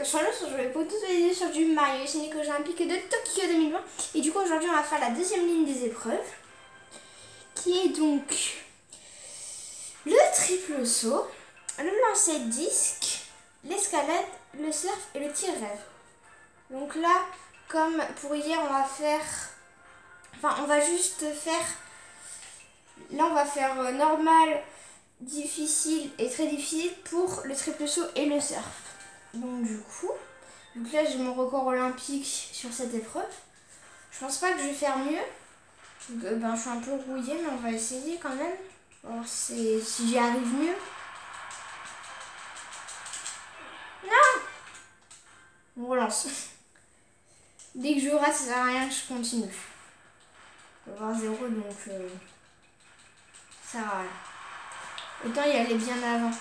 Bonjour, je vais pour toutes les vidéos sur du Mario Sonic Olympique de Tokyo 2020. Et du coup aujourd'hui on va faire la deuxième ligne des épreuves, qui est donc le triple saut, le lancer de disque, l'escalade, le surf et le tir rêve. Donc là, comme pour hier, on va faire... Enfin, on va juste faire... Là, on va faire normal, difficile et très difficile pour le triple saut et le surf. Donc du coup, là j'ai mon record olympique sur cette épreuve. Je pense pas que je vais faire mieux. Donc, je suis un peu rouillée, mais on va essayer quand même. Alors si j'y arrive mieux. Non! On relance. Dès que je rate, ça sert à rien que je continue. On va avoir 0, donc ça va. Autant y aller bien avant.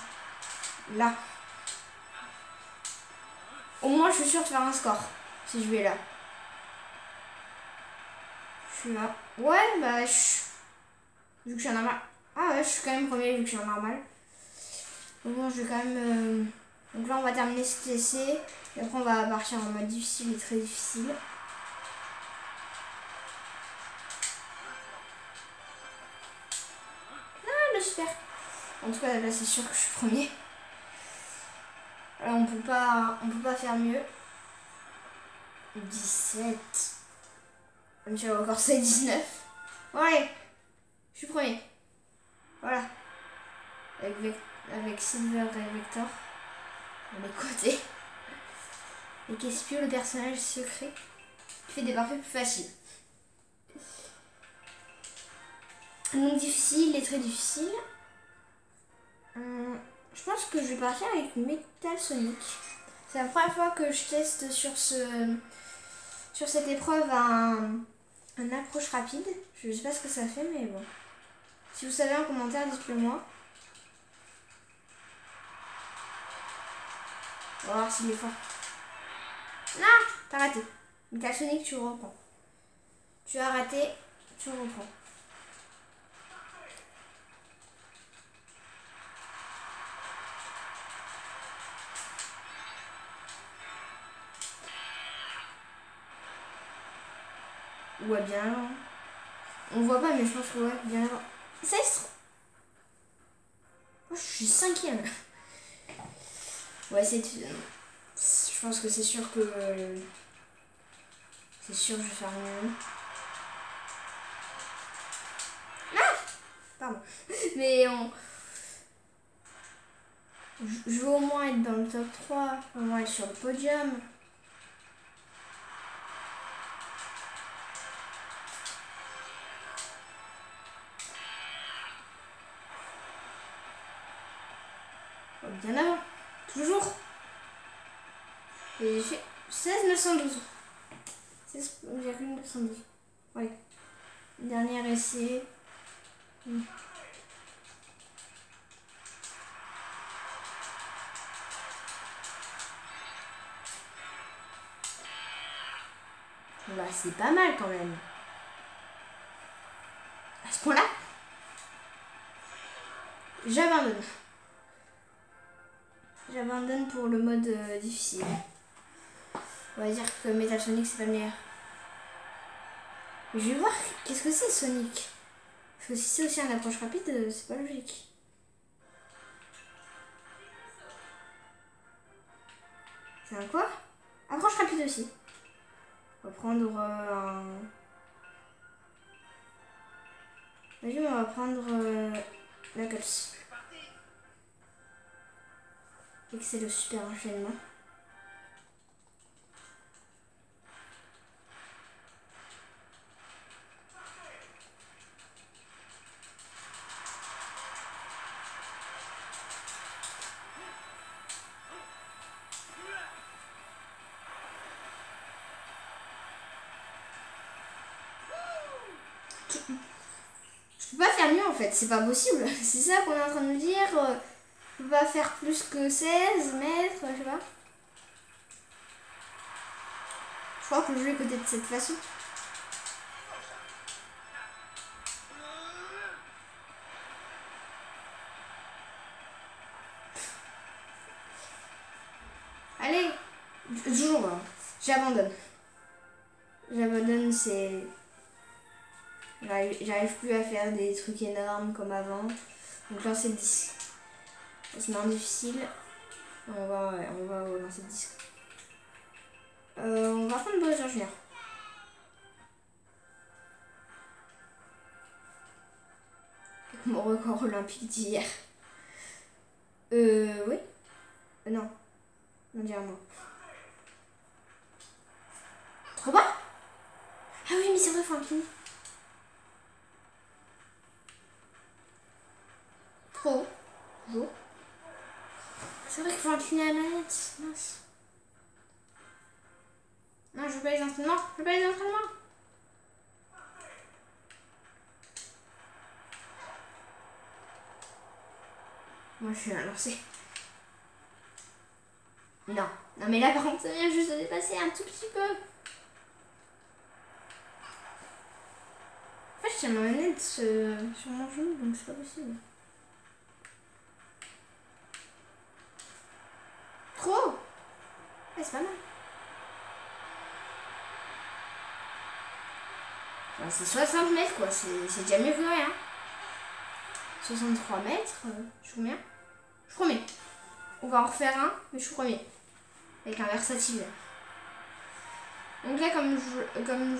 Là. Au moins, je suis sûre de faire un score. Si je vais là. Je suis là. Ouais, bah, vu que je suis en normal. Ah ouais, je suis quand même premier vu que je suis en normal. Donc bon, je vais quand même... Donc là, on va terminer cet essai. Et après, on va partir en mode difficile et très difficile. Ah, le super. En tout cas, là, c'est sûr que je suis premier. Là, on peut pas faire mieux. 17. Même si encore c'est 19. Bon, allez. Je suis premier. Voilà. Avec Silver et Vector. À mes côtés. Et Kespio, le personnage secret, qui fait des parfaits plus faciles. Donc difficile et très difficile. Je pense que je vais partir avec Metal Sonic. C'est la première fois que je teste sur cette épreuve un approche rapide. Je sais pas ce que ça fait, mais bon. Si vous savez en commentaire, dites-le moi. On va voir s'il est fort. Non, t'as raté. Metal Sonic, tu reprends. Tu as raté, tu reprends. Ouais, bien avant. On voit pas, mais je pense que ouais, bien avant. 16. Oh, je suis 5ème. Ouais, je pense que c'est sûr que... C'est sûr que je vais faire mieux. Ah! Pardon. Mais je veux au moins être dans le top 3. Au moins être sur le podium. Bien avant. Toujours. Et j'ai fait 16,912. 16,912. Ouais. Dernier essai. Bah, c'est pas mal quand même. À ce point-là, j'abandonne. J'abandonne pour le mode difficile. On va dire que Metal Sonic c'est pas le meilleur. Je vais voir qu'est-ce que c'est Sonic. Parce que si c'est aussi un approche rapide, c'est pas logique. C'est un quoi? Approche rapide aussi. On va prendre un... Vas-y, on va prendre Knuckles. Et que c'est le super enchaînement. Je peux pas faire mieux en fait, c'est pas possible. C'est ça qu'on est en train de me dire. Je peux pas faire plus que 16 mètres, je sais pas. Je crois que le jeu est codé de cette façon. Allez, Toujours, hein. J'abandonne. J'abandonne, c'est... J'arrive plus à faire des trucs énormes comme avant. Donc lancer le disque. C'est moins difficile. On va lancer le disque. On va prendre Bowser Junior. Mon record olympique d'hier. Oui. Non. On dirait moi. Trop bas. Ah oui, mais c'est vrai, Franklin. Trop. Bonjour. C'est vrai que Franklin est à la manette. Mince. Non, je veux pas les entraînements. Je veux pas les entraînements. Moi, je suis à lancer. Non. Non, mais là, par contre, ça vient juste de dépasser un tout petit peu. En fait, j'ai ma manette sur mon genou, donc c'est pas possible. Trop. Ouais, c'est pas mal. Enfin, c'est 60 mètres, quoi. C'est déjà mieux que rien. 63 mètres. Je suis combien? Je suis premier. On va en refaire un, mais je suis premier. Avec un versatile. Donc là, comme je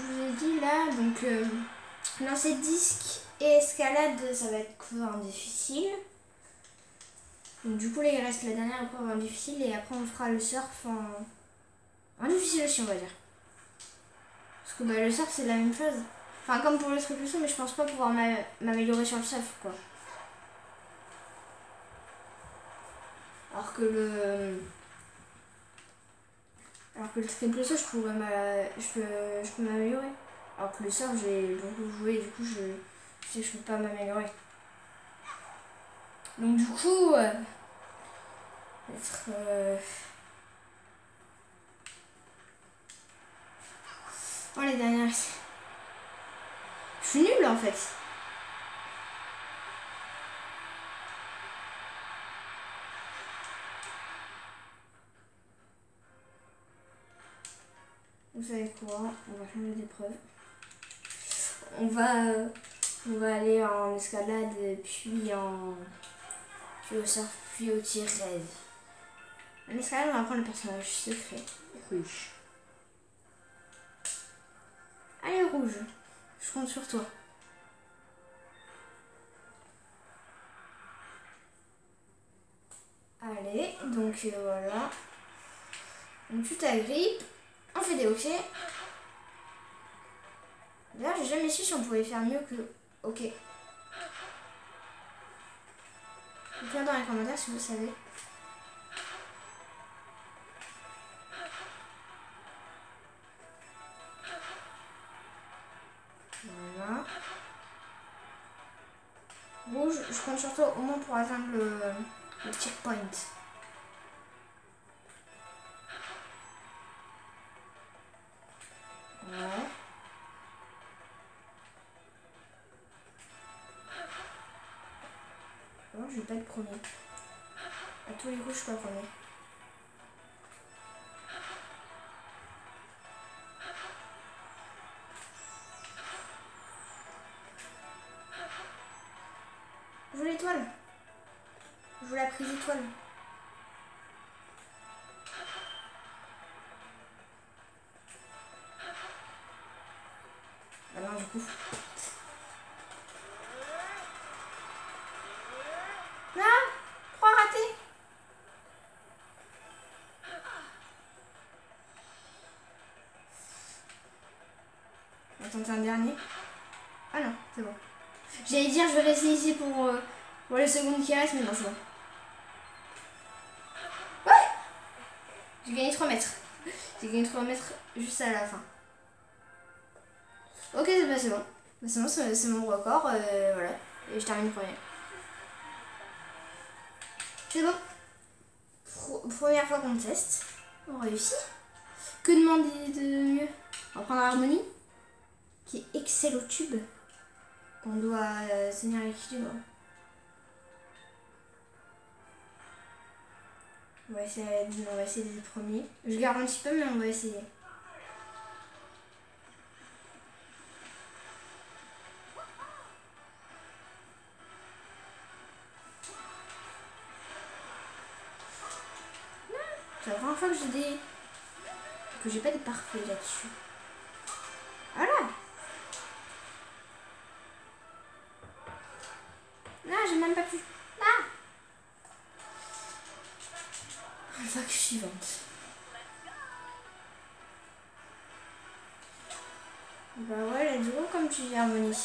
vous ai dit, là, donc lancer disque et escalade, ça va être couvert en difficile. Donc du coup, là, il reste la dernière épreuve en difficile et après, on fera le surf en difficile aussi, on va dire. Parce que bah, le surf, c'est la même chose. Enfin, comme pour le triple saut, mais je pense pas pouvoir m'améliorer sur le surf, quoi. Alors que le triple saut, je peux m'améliorer. Alors que le surf, j'ai beaucoup joué, du coup, je sais que je peux pas m'améliorer. Donc du coup, oh, les dernières. Je suis nulle en fait. Vous savez quoi? On va changer d'épreuve. On va aller en escalade, puis au surf, puis au tir rêve. En escalade, on va prendre le personnage secret. Rouge. Allez, rouge. Je compte sur toi. Allez, donc voilà. Donc tu t'agrippes. On fait des hockey. D'ailleurs, j'ai jamais su si on pouvait faire mieux que ok. Dites-moi dans les commentaires si vous savez. Voilà. Rouge, je compte sur toi au moins pour atteindre le checkpoint. Ouais. Non, je vais pas être premier. À tous les coups, je suis pas premier. Je veux l'étoile. Je veux la prise étoile. Ah non, du coup. Non, 3 ratés. On va tenter un dernier. Ah non, c'est bon. J'allais dire, je vais rester ici pour les secondes qui restent, mais non, c'est bon. Ouais. J'ai gagné 3 mètres. J'ai gagné 3 mètres juste à la fin. Ok, bah c'est bon. Bah, c'est bon, c'est mon record. Voilà. Et je termine premier. C'est bon. Première fois qu'on teste. On réussit. Que demander de mieux? On va prendre Harmonie, qui excelle au tube. On doit tenir l'équilibre. On va essayer des premiers. Je garantis pas, mais on va essayer. C'est la première fois que j'ai pas des parfaits là-dessus. Voilà. Là, j'ai même pas pu. Là. Vague suivante. Bah ouais, let's go comme tu dis, Harmonie.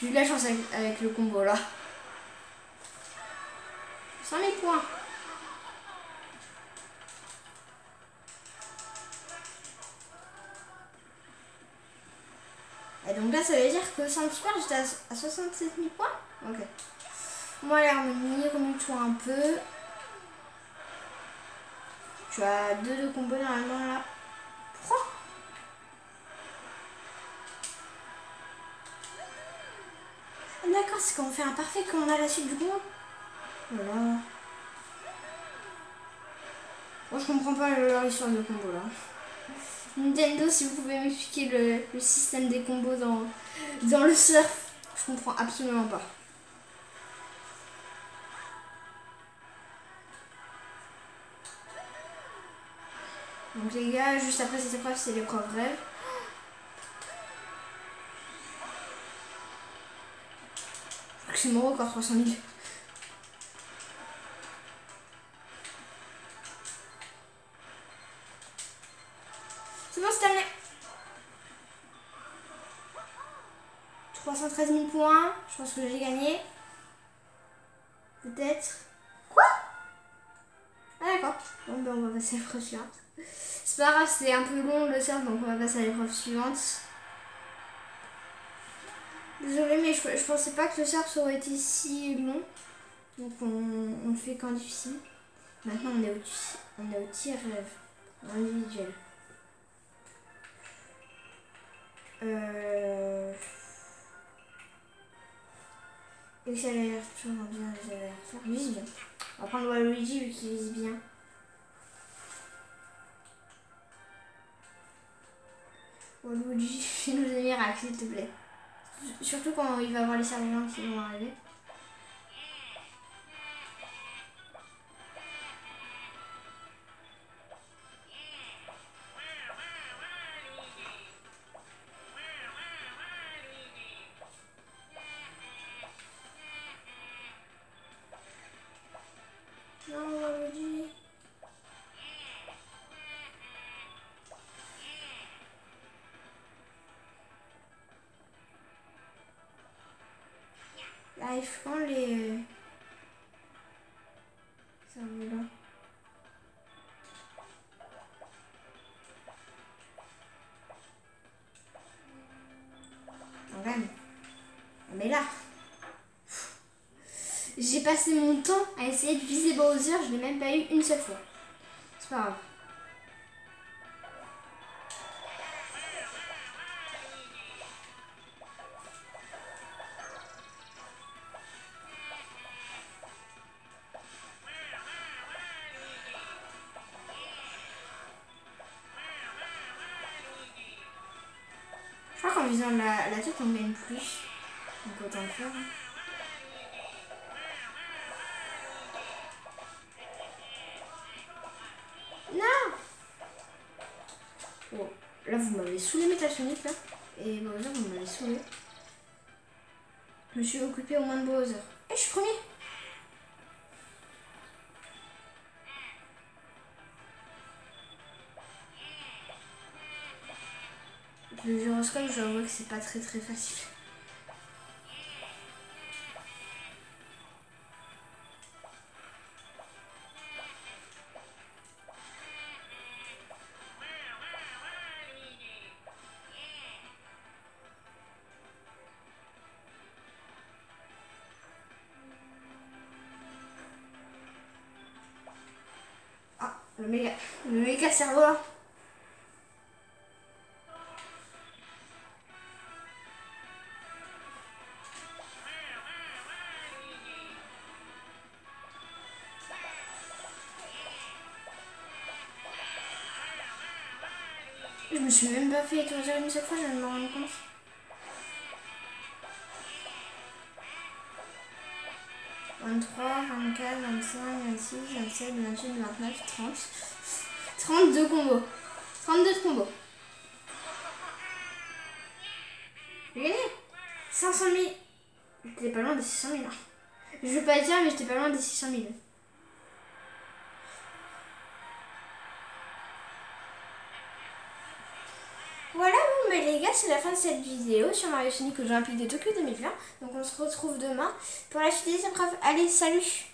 J'ai eu de la chance avec le combo là. 100 000 points. Et donc là, ça veut dire que sans le super, j'étais à 67 000 points. Ok. Moi, l'harmonie, remue-toi un peu. Tu as 2 de combo normalement là. Prends. D'accord, c'est quand on fait un parfait qu'on a la suite du combo. Voilà. Moi, je comprends pas leur histoire de combo là. Nintendo, si vous pouvez m'expliquer le système des combos dans le surf, je comprends absolument pas. Donc les gars, juste après cette épreuve, c'est l'épreuve rêve. Je crois que c'est mon record, 300 000. C'est bon, c'est terminé. 313 000 points. Je pense que j'ai gagné. Peut-être. Quoi? Ah d'accord. Bon ben on va passer à l'épreuve suivante. C'est pas grave, c'est un peu long le surf, donc on va passer à l'épreuve suivante. Désolée, mais je pensais pas que le surf ça aurait été si long. Donc on le fait qu'en difficile. Maintenant on est au tir rêve. Individuel. Accélérateur, bien, accélérateur. Vise bien. On va prendre Waluigi vu qu'il vise bien. Waluigi, fais-nous des miracles s'il te plaît. Surtout quand il va avoir les servants qui vont arriver. Non, Waluigi. Là, ils font les cerfs-volants. Quand même. Mais là, j'ai passé mon temps à essayer de viser Bowser, je l'ai même pas eu une seule fois. C'est pas grave. Je crois qu'en visant la tête, on gagne plus. Donc autant le faire. Hein. Non! Oh, là, vous m'avez saoulé Metal Sonic, là. Et Bowser, vous m'avez saoulé. Je me suis occupée au moins de Bowser. Et je suis premier! Le gyroscope, je vois que c'est pas très facile. Le méga cerveau là. Je me suis même pas fait étourdir une seule fois, je viens de me rendre compte. « 23, 24, 25, 26, 27, 28, 29, 30. 32 combos. 32 combos. J'ai gagné 500 000. J'étais pas loin des 600 000. Je veux pas dire, mais j'étais pas loin des 600 000. Voilà, bon, mais les gars, c'est la fin de cette vidéo sur Mario Sonic aux Jeux Olympiques de Tokyo 2020. Donc on se retrouve demain pour la suite des épreuves. Allez, salut!